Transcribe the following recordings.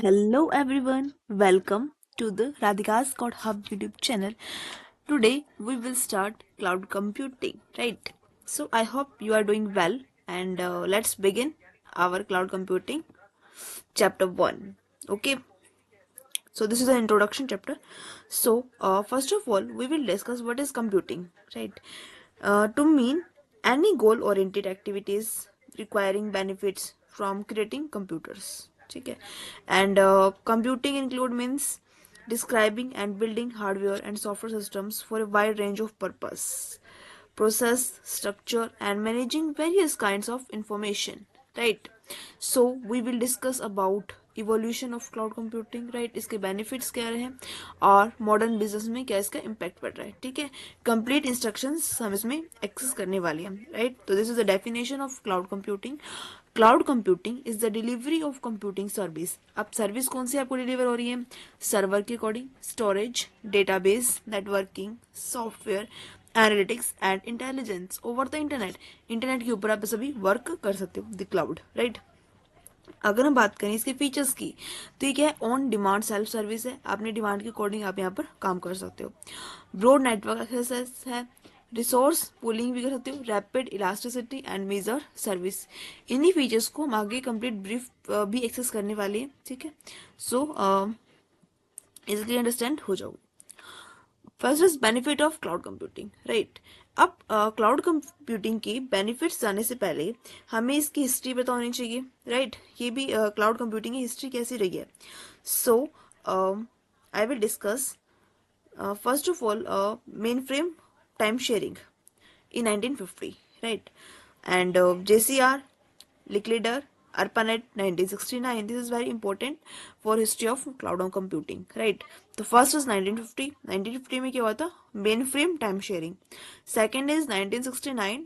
Hello everyone, welcome to the Radhika's Code Hub YouTube channel. Today we will start cloud computing, right? So I hope you are doing well and let's begin our cloud computing chapter 1. Okay, so this is the introduction chapter. So first of all, we will discuss what is computing, right? To mean any goal oriented activities requiring benefits from creating computers, ठीक है. And computing include means describing and building hardware and software systems for a wide range of purpose, process, structure and managing various kinds of information, right? So we will discuss about evolution of cloud computing, right. इसके benefits क्या रहे और modern business में क्या इसका impact पड़ रहा है, ठीक है. कंप्लीट इंस्ट्रक्शंस हम इसमें एक्सेस करने वाले हैं, राइट. तो this is the definition of cloud computing. Cloud computing is the delivery of computing service. अब सर्विस कौन सी आपको डिलीवर हो रही है? सर्वर के according, storage, database, networking, software, analytics and intelligence over the internet. Internet के ऊपर आप सभी वर्क कर सकते हो, द क्लाउड, राइट. अगर हम बात करें इसके फीचर्स की, तो ये क्या है? ऑन डिमांड सेल्फ सर्विस है. अपने डिमांड के अकॉर्डिंग आप यहाँ पर काम कर सकते हो. ब्रॉड नेटवर्क एक्सेस है. रिसोर्स पूलिंग भी कर सकते हो. Rapid elasticity and measured service. इन्हीं फीचर्स को हम आगे कंप्लीट ब्रीफ भी एक्सेस करने वाले हैं, ठीक है. सो इजिली अंडरस्टैंड हो जाओगे. First is benefit of cloud computing, right. अब क्लाउड कंप्यूटिंग की बेनिफिट्स जाने से पहले हमें इसकी हिस्ट्री पता होनी चाहिए, राइट. ये भी क्लाउड कंप्यूटिंग की हिस्ट्री कैसी रही है. So I will discuss first of all mainframe time sharing in 1950, right? And JCR, Licklider, ARPANET 1969. This is very important for history of cloud computing, right? तो first is 1950. 1950 में क्या हुआ था? Main frame time sharing. Second is 1969,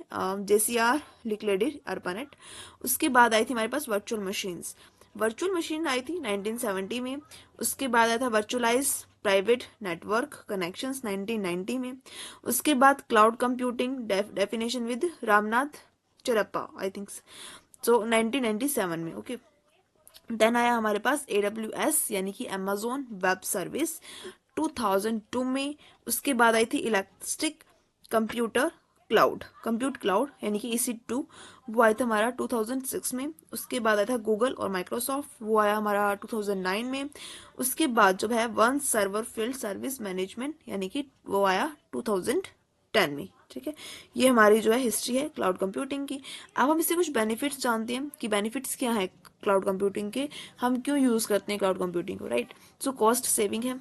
JCR, लिक्लेडर, ARPANET. उसके बाद आई थी हमारे पास virtual machines. Virtual machine आई थी 1970 में. उसके बाद आया था वर्चुअलाइज प्राइवेट नेटवर्क कनेक्शंस 1990 में. उसके बाद cloud computing definition with Ramnath Charappa, I think so, 1997 में. ओके. देन आया हमारे पास AWS यानी कि अमेजोन वेब सर्विस 2002 में. उसके बाद आई थी इलेक्ट्रिक कंप्यूटर कंप्यूट क्लाउड यानी कि EC2. वो आया था हमारा 2006 में. उसके बाद आया था गूगल और माइक्रोसॉफ्ट. वो आया हमारा 2009 में. उसके बाद जो है one server field service management यानी कि वो आया 2010 में, ठीक है. ये हमारी जो है हिस्ट्री है क्लाउड कंप्यूटिंग की. अब हम इससे कुछ बेनिफिट्स जानते हैं कि बेनिफिट्स क्या है क्लाउड कंप्यूटिंग के, हम क्यों यूज करते हैं क्लाउड कंप्यूटिंग को, राइट. सो कॉस्ट सेविंग है,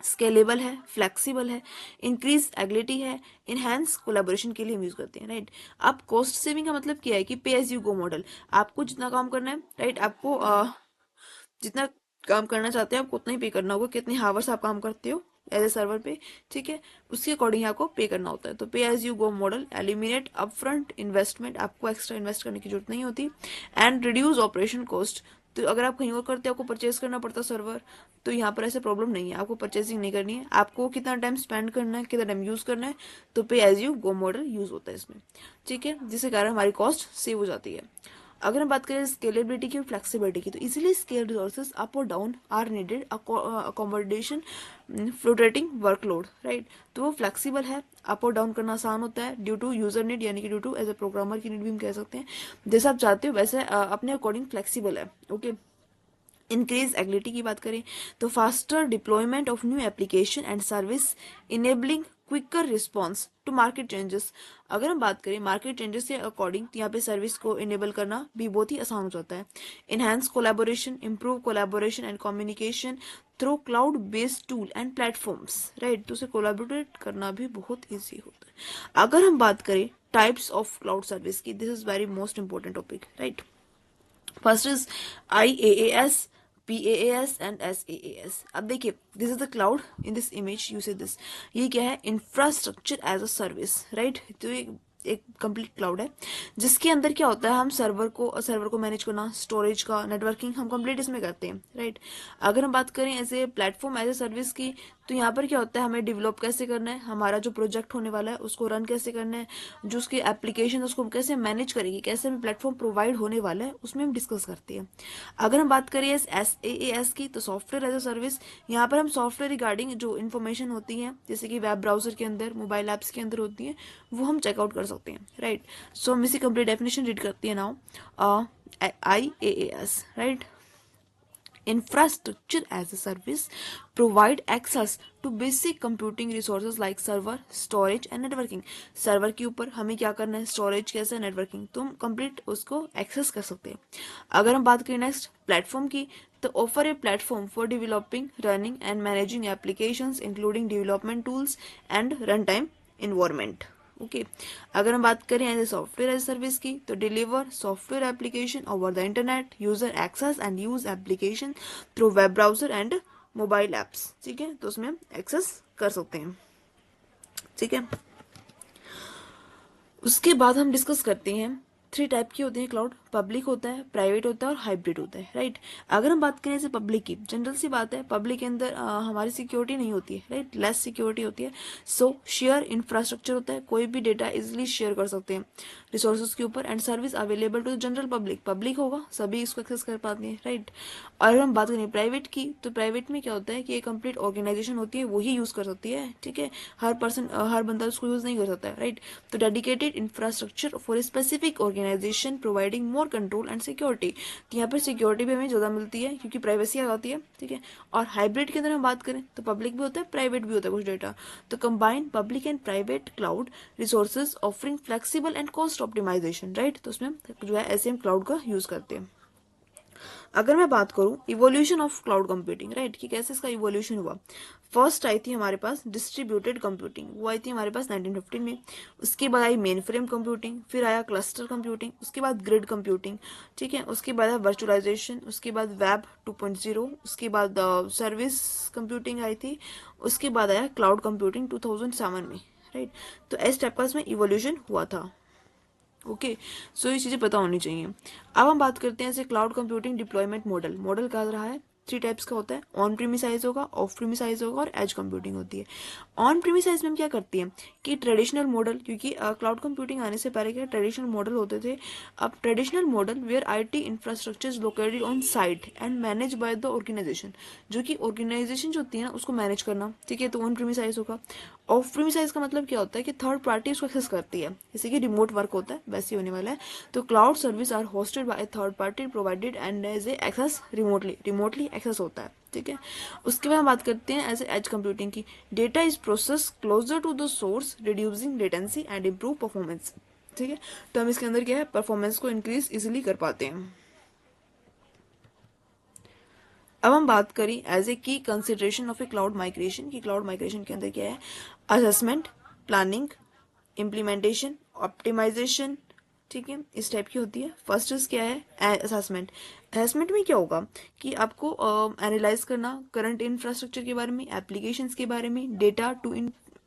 स्केलेबल है, फ्लेक्सिबल है, इंक्रीज एगिलिटी है, इनहेंस कोलेबोरेशन के लिए हम यूज करते हैं, राइट. अब कॉस्ट सेविंग का मतलब क्या है कि पे एज यू गो मॉडल. आपको जितना काम करना है, राइट, आपको जितना काम करना चाहते हो आपको उतना ही पे करना होगा. कितने हावर्स आप काम करते हो एज ए सर्वर पे, ठीक है, उसके अकॉर्डिंग आपको पे करना होता है. तो pay as you go model eliminate upfront investment. आपको एक्स्ट्रा इन्वेस्ट करने की जरूरत नहीं होती. And reduce operation cost. तो अगर आप कहीं और करते हो आपको परचेज करना पड़ता सर्वर, तो यहाँ पर ऐसे प्रॉब्लम नहीं है. आपको परचेसिंग नहीं करनी है. आपको कितना टाइम स्पेंड करना है, कितना टाइम यूज करना है, तो pay as you go model use होता है इसमें, ठीक है, जिसके कारण हमारी कॉस्ट सेव हो जाती है. अगर हम बात करें स्केलेबिलिटी की और फ्लेक्सिबिलिटी की, तो इजीली स्केल रिसोर्सेज अप और down are needed accommodation floating workload, right. तो वो फ्लेक्सिबल है, अप और डाउन करना आसान होता है ड्यू टू यूजर नीड यानी कि due to as a programmer की नीड भी हम कह सकते हैं. जैसे आप चाहते हो वैसे अपने अकॉर्डिंग फ्लेक्सिबल है, ओके. इंक्रीज एगिलिटी की बात करें तो faster deployment of new application and service enabling quicker response to market changes. अगर हम बात करें मार्केट चेंजेस के अकॉर्डिंग, तो यहाँ पे सर्विस को इनेबल करना भी बहुत ही आसान हो जाता है. Enhance collaboration, improve collaboration and communication through cloud based tool and platforms, right. तो उसे कोलैबोरेट करना भी बहुत ईजी होता है. अगर हम बात करें टाइप्स ऑफ क्लाउड सर्विस की, this is very most important topic, right. First is IaaS, PaaS and SaaS. अब देखिए, this is the cloud. In this image you see this, ये क्या है? Infrastructure as a service, right. तो ये एक complete cloud है जिसके अंदर क्या होता है, हम सर्वर को मैनेज करना, स्टोरेज का, नेटवर्किंग हम कंप्लीट इसमें करते हैं, राइट। अगर हम बात करें as a platform, as a service की, तो यहाँ पर क्या होता है, हमें डेवलप कैसे करना है, हमारा जो प्रोजेक्ट होने वाला है उसको रन कैसे करना है, जो उसकी एप्लीकेशन उसको कैसे मैनेज करेगी, कैसे हमें प्लेटफॉर्म प्रोवाइड होने वाला है, उसमें हम डिस्कस करते हैं। अगर हम बात करें SaaS की, तो सॉफ्टवेयर एज ए सर्विस, यहाँ पर हम सॉफ्टवेयर रिगार्डिंग जो इन्फॉर्मेशन होती है जैसे कि वेब ब्राउजर के अंदर, मोबाइल ऐप्स के अंदर होती है, वो हम चेकआउट कर सकते हैं, राइट। सो हम इसी कंप्लीट डेफिनेशन रीड करती है now, IaaS, right. Infrastructure as a service provide access to basic computing resources like server, storage and networking. Server के ऊपर हमें क्या करना है, स्टोरेज कैसे, नेटवर्किंग, तो हम कंप्लीट उसको एक्सेस कर सकते हैं। अगर हम बात करें नेक्स्ट प्लेटफॉर्म की, तो offer a platform for developing, running and managing applications including development tools and run time environment. Okay, अगर हम बात करें as a software as service की, तो deliver software application over the internet, user access and use application through web browser and mobile apps, ठीक है, तो उसमें हम एक्सेस कर सकते हैं, ठीक है। उसके बाद हम डिस्कस करते हैं, 3 टाइप की होती है क्लाउड, पब्लिक होता है, प्राइवेट होता है और हाइब्रिड होता है, राइट। अगर हम बात करें जैसे पब्लिक की, जनरल सी बात है, पब्लिक के अंदर हमारी सिक्योरिटी नहीं होती है, राइट, लेस सिक्योरिटी होती है। सो शेयर इंफ्रास्ट्रक्चर होता है, कोई भी डेटा इजिली शेयर कर सकते हैं रिसोर्सेज के ऊपर, and service available to general public, public होगा सभी इसको एक्सेस कर पाते हैं, राइट। और अगर हम बात करें प्राइवेट की, तो प्राइवेट में क्या होता है कि एक कंप्लीट ऑर्गेनाइजेशन होती है, वही यूज कर सकती है, ठीक है, हर पर्सन हर बंदा उसको यूज नहीं कर सकता है, राइट। तो dedicated infrastructure for a specific organization providing more control and security, तो यहाँ पर सिक्योरिटी भी हमें ज़्यादा मिलती है क्योंकि प्राइवेसी आ जाती है, ठीक है। और हाइब्रिड के अंदर हम बात करें तो पब्लिक भी होता है, प्राइवेट भी होता है कुछ डेटा, तो combine public and private cloud resources offering flexible and cost optimization, right, तो उसमें जो है ऐसे हम क्लाउड का यूज करते हैं। अगर मैं बात करूं evolution of cloud computing, right, कि कैसे इसका इवोल्यूशन हुआ, फर्स्ट आई थी हमारे पास डिस्ट्रीब्यूटेड कंप्यूटिंग, वो आई थी हमारे पास 1915 में। उसके बाद आई मेन फ्रेम कंप्यूटिंग, फिर आया क्लस्टर कंप्यूटिंग, उसके बाद ग्रिड कंप्यूटिंग, ठीक है, उसके बाद आया वर्चुअलाइजेशन, उसके बाद वेब 2.0, उसके बाद सर्विस कंप्यूटिंग आई थी, उसके बाद आया क्लाउड कंप्यूटिंग 2007 में, राइट। तो इस टाइप का इसमें इवोल्यूशन हुआ था। ओके, सो ये चीज़ें पता होनी चाहिए। अब हम बात करते हैं जैसे cloud computing deployment model, model कहा रहा है 3 टाइप्स का होता है, ऑन प्रीमिसाइज होगा, ऑफ प्रीमिसाइज होगा और एज कंप्यूटिंग होती है। ऑन प्रीमिसाइज में हम क्या करते हैं कि ट्रेडिशनल मॉडल, क्योंकि क्लाउड कंप्यूटिंग आने से पहले क्या ट्रेडिशनल मॉडल होते थे, अब traditional model where IT infrastructure is located on site and manage by the organization, जो कि ऑर्गेनाइजेशन जो होती है ना उसको मैनेज करना, ठीक है, तो ऑन प्रीमिसाइज होगा। ऑफ प्रीमिसाइज का मतलब क्या होता है कि थर्ड पार्टी उसको एक्सेस करती है, जैसे कि रिमोट वर्क होता है वैसे ही होने वाला है। तो cloud service are hosted by third party provided and as a access remotely access होता है, ठीक है। उसके बाद हम बात करते हैं एज एज कंप्यूटिंग की, data is process closer to the source reducing latency and improve performance, ठीक है, तो हम इसके अंदर क्या है परफॉर्मेंस को इंक्रीज इजिली कर पाते हैं। अब हम बात करें एज ए की consideration of A cloud migration, की क्लाउड माइग्रेशन के अंदर क्या है, असेसमेंट, प्लानिंग, इम्प्लीमेंटेशन, ऑप्टिमाइजेशन, ठीक है, इस टाइप की होती है। फर्स्ट इज क्या है असेसमेंट, असेसमेंट में क्या होगा कि आपको एनालाइज करना करंट इंफ्रास्ट्रक्चर के बारे में, एप्लीकेशंस के बारे में, data to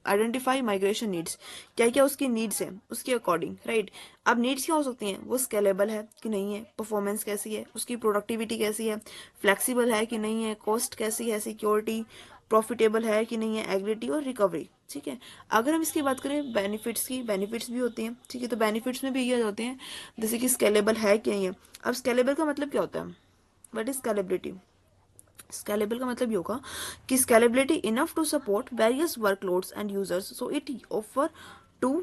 identify migration needs, क्या क्या उसकी नीड्स है उसके अकॉर्डिंग, राइट। अब नीड्स क्या हो सकती हैं, वो स्केलेबल है कि नहीं है, परफॉर्मेंस कैसी है, उसकी प्रोडक्टिविटी कैसी है, फ्लेक्सिबल है कि नहीं है, कॉस्ट कैसी है, सिक्योरिटी, प्रॉफिटेबल है कि नहीं है, एग्रिटी और रिकवरी, ठीक है। अगर हम इसकी बात करें बेनिफिट्स की, बेनिफिट्स भी होते हैं, ठीक है, तो बेनिफिट्स में भी ये होते हैं जैसे कि स्केलेबल है कि नहीं है। अब स्केलेबल का मतलब क्या होता है, व्हाट इज स्केलेबिलिटी, स्केलेबल का मतलब ये होगा कि scalability enough to support various workloads and users, so it offer to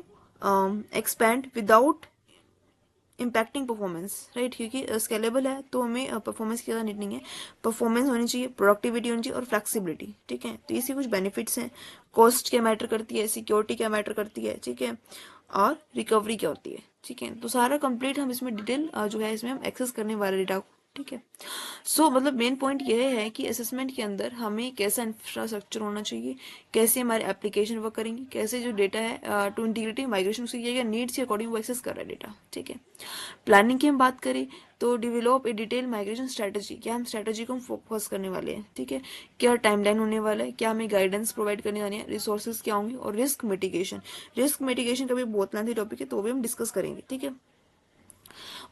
expand without impacting performance, right, क्योंकि स्केलेबल है तो हमें परफॉर्मेंस की ज़्यादा नीड नहीं है, परफॉर्मेंस होनी चाहिए, प्रोडक्टिविटी होनी चाहिए और फ्लेक्सिबिलिटी, ठीक है, तो इसी कुछ बेनिफिट्स हैं। कॉस्ट क्या मैटर करती है, सिक्योरिटी क्या मैटर करती है, ठीक है, और रिकवरी क्या होती है, ठीक है, तो सारा कंप्लीट हम इसमें डिटेल जो है इसमें हम एक्सेस करने वाले डेटा, ठीक है। सो मतलब मेन पॉइंट यह है कि असेसमेंट के अंदर हमें कैसा इंफ्रास्ट्रक्चर होना चाहिए, कैसे हमारे एप्लीकेशन वर्क करेंगे, कैसे जो डेटा है टू इंटीग्रेटिंग माइग्रेशन उसकी नीड्स के अकॉर्डिंग वो एक्सेस कर रहा है डेटा, ठीक है। प्लानिंग की हम बात करें तो develop a detail migration strategy, क्या हम स्ट्रेटजी को हम फोकस करने वाले हैं, ठीक है। क्या टाइमलाइन होने वाला है, क्या हमें गाइडेंस प्रोवाइड करने वाले हैं, रिसोर्सेज क्या होंगे, और रिस्क मिटिगेशन। रिस्क मिटिगेशन का भी बहुत लेंथी टॉपिक है तो भी हम डिस्कस करेंगे, ठीक है।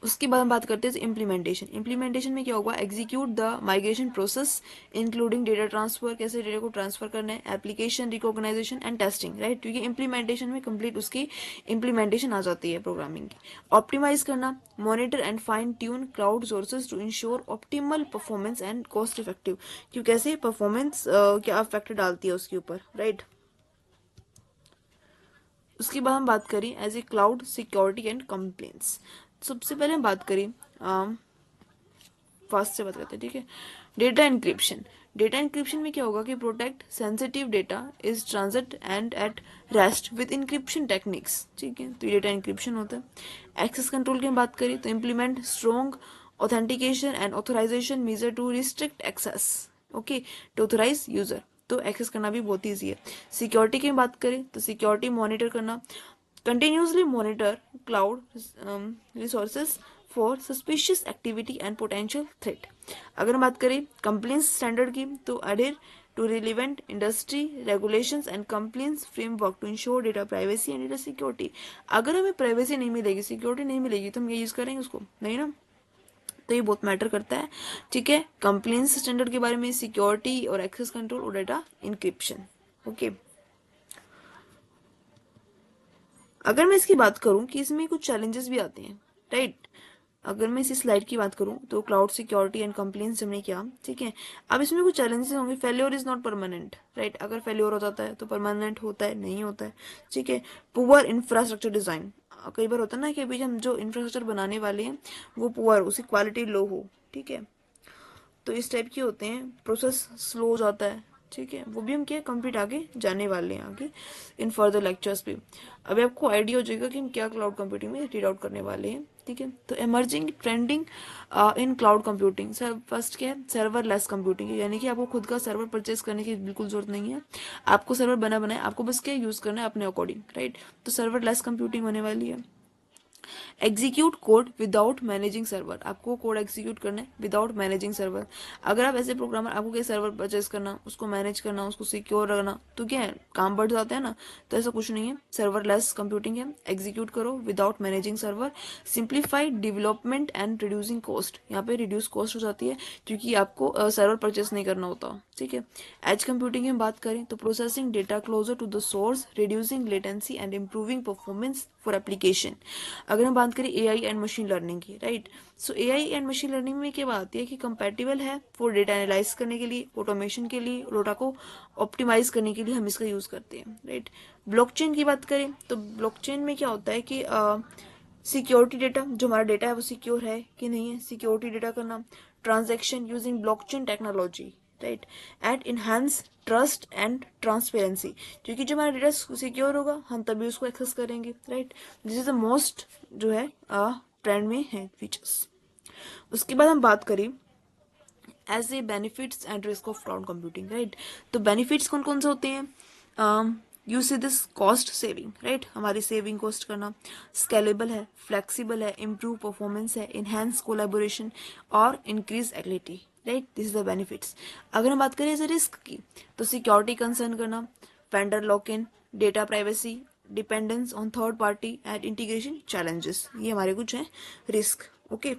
उसके बाद हम बात करते हैं इम्प्लीमेंटेशन। इम्प्लीमेंटेशन में क्या होगा, execute the migration process including data transfer, कैसे डेटा को ट्रांसफर करना है, application recognization and testing, right, क्योंकि इम्प्लीमेंटेशन में कंप्लीट उसकी इम्प्लीमेंटेशन आ जाती है प्रोग्रामिंग की। ऑप्टिमाइज करना, monitor and fine tune cloud sources to ensure optimal performance and cost effective, क्योंकि कैसे परफॉर्मेंस क्या इफेक्ट डालती है उसके ऊपर, राइट। उसके बाद हम बात करें as a cloud security and complaints. सबसे पहले हम बात करें फास्ट से बात करते हैं, ठीक है। Data encryption. डेटा इंक्रिप्शन में क्या होगा कि protect sensitive data is transit and at rest with encryption techniques, ठीक है, तो ये डेटा इंक्रिप्शन होता है। एक्सेस कंट्रोल की हम बात करें तो implement strong authentication and authorization measure to restrict access, okay, to authorize user, तो एक्सेस करना भी बहुत ईजी है। सिक्योरिटी की बात करें तो सिक्योरिटी मॉनिटर करना, continuously monitor cloud resources for suspicious activity and potential threat। अगर हम बात करें compliance standard की तो adhere to relevant industry regulations and compliance framework to ensure data privacy and data security। अगर हमें privacy नहीं मिलेगी, security नहीं मिलेगी तो हम ये यूज करेंगे उसको नहीं ना, तो ये बहुत मैटर करता है, ठीक है। कंप्लेंस स्टैंडर्ड के बारे में, सिक्योरिटी और एक्सेस कंट्रोल और डेटा इंक्रिप्शन, ओके। अगर मैं इसकी बात करूं कि इसमें कुछ चैलेंजेस भी आते हैं, राइट। अगर मैं इसी स्लाइड की बात करूं तो क्लाउड सिक्योरिटी एंड कंप्लेंट्स हमने किया, ठीक है। अब इसमें कुछ चैलेंजेस होंगे, failure is not permanent, right, अगर फेल्योर हो जाता है तो परमानेंट होता है नहीं होता है, ठीक है। पुअर इंफ्रास्ट्रक्चर डिजाइन, कई बार होता है ना कि अभी हम जो इंफ्रास्ट्रक्चर बनाने वाले हैं वो पुअर, उसकी क्वालिटी लो हो, ठीक है, तो इस टाइप के होते हैं। प्रोसेस स्लो हो जाता है, ठीक है, वो भी हम क्या कंप्लीट आगे जाने वाले हैं आगे इन फर्दर लेक्चर्स पे। अभी आपको आइडिया हो जाएगा कि हम क्या क्लाउड कंप्यूटिंग में रीड आउट करने वाले हैं, ठीक है। तो emerging trending in cloud computing, sir first क्या है, सर्वर लेस कंप्यूटिंग, यानी कि आपको खुद का सर्वर परचेज करने की बिल्कुल जरूरत नहीं है, आपको सर्वर बना बनाए, आपको बस क्या यूज करना है अपने अकॉर्डिंग, राइट, तो सर्वर लेस कंप्यूटिंग होने वाली है। Execute code without managing server, आपको कोड एग्जीक्यूट करना है विदाउट मैनेजिंग सर्वर। अगर आप ऐसे प्रोग्रामर, आपको क्या सर्वर परचेज करना, उसको मैनेज करना, उसको सिक्योर रखना, तो क्या है काम बढ़ जाता है ना, तो ऐसा कुछ नहीं है, सर्वर लेस कंप्यूटिंग है, एग्जीक्यूट करो without managing server. Simplified development and reducing cost, यहाँ पे रिड्यूस कॉस्ट हो जाती है क्योंकि आपको सर्वर परचेज नहीं करना होता, ठीक है। एज कंप्यूटिंग की हम बात करें तो processing data closer to the source, reducing latency and improving performance for application. अगर हम बात करें एआई एंड मशीन लर्निंग की, right, so AI and machine learning में क्या बात आती है कि कंपैटिबल है फॉर डेटा एनालाइज करने के लिए, ऑटोमेशन के लिए, डेटा को ऑप्टिमाइज करने के लिए हम इसका यूज करते हैं, राइट। ब्लॉकचेन की बात करें तो ब्लॉकचेन में क्या होता है कि सिक्योरिटी डेटा, जो हमारा डेटा है वो सिक्योर है कि नहीं है, सिक्योरिटी डेटा करना, transaction using blockchain technology, right, and enhance trust and transparency, क्योंकि जो हमारा डेटा सिक्योर होगा हम तभी उसको एक्सेस करेंगे, right, this is the most जो है ट्रेंड में है फीचर्स। उसके बाद हम बात करें as a benefits and risk of cloud computing, right, तो बेनिफिट्स कौन कौन से होते हैं, you see this cost saving, right, हमारी सेविंग कॉस्ट करना, स्केलेबल है, फ्लेक्सिबल है, इम्प्रूव परफॉर्मेंस है, इनहेंस कोलैबोरेशन और increase ability, right, this is the benefits. अगर हम बात करें एज ए रिस्क की तो सिक्योरिटी कंसर्न करना, vendor lock in, data privacy, dependence on third party and integration challenges, ये हमारे कुछ हैं रिस्क, ओके।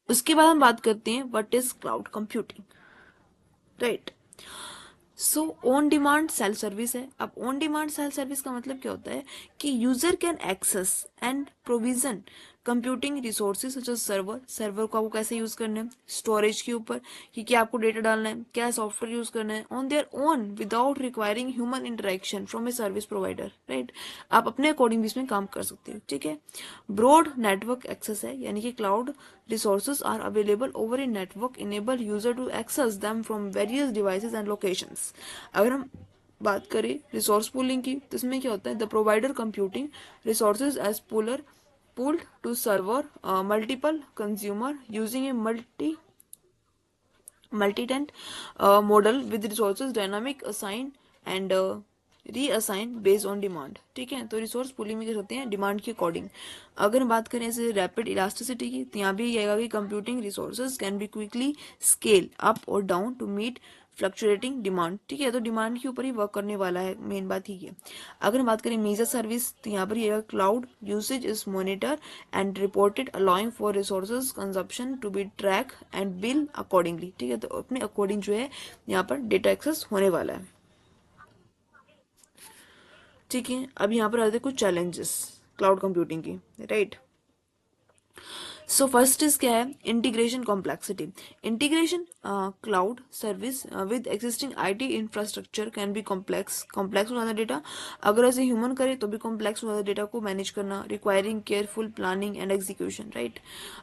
उसके बाद हम बात करते हैं what is cloud computing, right. So on demand self service है। अब ऑन डिमांड सेल्फ सर्विस का मतलब क्या होता है कि user can access and provision computing resources such as server, server को आपको कैसे यूज करना है, स्टोरेज के ऊपर कि क्या आपको डेटा डालना है, क्या सॉफ्टवेयर यूज करना है, on their own without requiring human interaction from a service provider, right, आप अपने अकॉर्डिंग भी इसमें काम कर सकते हो, ठीक है। ब्रॉड नेटवर्क एक्सेस है, यानी कि cloud resources are available over a network enable user to access them from various devices and locations। अगर हम बात करें रिसोर्स पूलिंग की तो इसमें क्या होता है, the provider computing resources as pooler pooled to server multiple consumer using a multi-tenant model with resources dynamic assign and reassign based on demand. ठीक है, तो रिसोर्स पूलिंग में क्या होते हैं, डिमांड के अकॉर्डिंग। अगर हम बात करें ऐसे रैपिड इलास्टिसिटी की, तो यहाँ भी ये आएगा कि computing resources can be quickly scale up और down to meet fluctuating demand. ठीक है, तो डिमांड के ऊपर ही वर्क करने वाला है, मेन बात ही है। अगर हम बात करें मेजर सर्विस, तो यहाँ पर ये cloud usage is monitor and reported allowing for resources consumption to be track and bill accordingly. ठीक है, तो अपने अकॉर्डिंग जो है यहाँ पर डेटा एक्सेस होने वाला है। ठीक है, अब यहाँ पर आते हैं कुछ चैलेंजेस क्लाउड कंप्यूटिंग की, राइट। सो फर्स्ट इज क्या है, integration complexity. Integration cloud service with existing IT infrastructure can be complex हो जाता है डेटा। अगर ऐसे ह्यूमन करे तो भी कॉम्प्लेक्स हो जाता है डेटा को मैनेज करना, requiring careful planning and execution, right.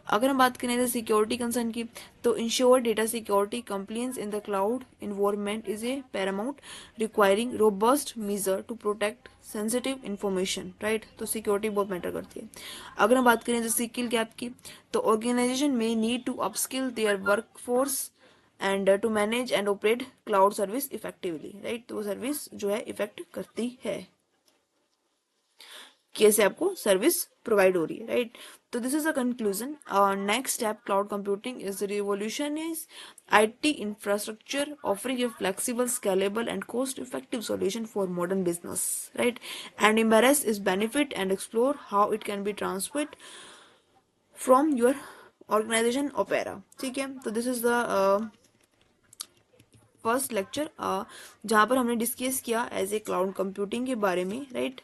अगर हम बात करें सिक्योरिटी कंसर्न की, तो ensure data security compliance in the cloud environment is a paramount, requiring robust measure to protect sensitive information, right. तो सिक्योरिटी बहुत मैटर करती है। अगर हम बात करें स्किल गैप की, तो ऑर्गेनाइजेशन में need to upskill their workforce and to manage and operate cloud service effectively, right. तो वो सर्विस जो है इफेक्ट करती है, कैसे आपको सर्विस प्रोवाइड हो रही है, राइट। तो this is a conclusion. Next step cloud computing is revolution is IT infrastructure offering a flexible, scalable, and cost-effective solution for modern business, right? And embrace its benefit and explore how it can be transferred from your organization Opera. ठीक है, तो this is the first lecture जहाँ पर हमने discuss किया as a cloud computing के बारे में, राइट।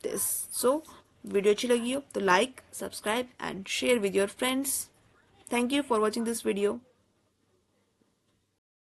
दिस सो वीडियो अच्छी लगी हो तो like, subscribe and share with your friends. Thank you for watching this video.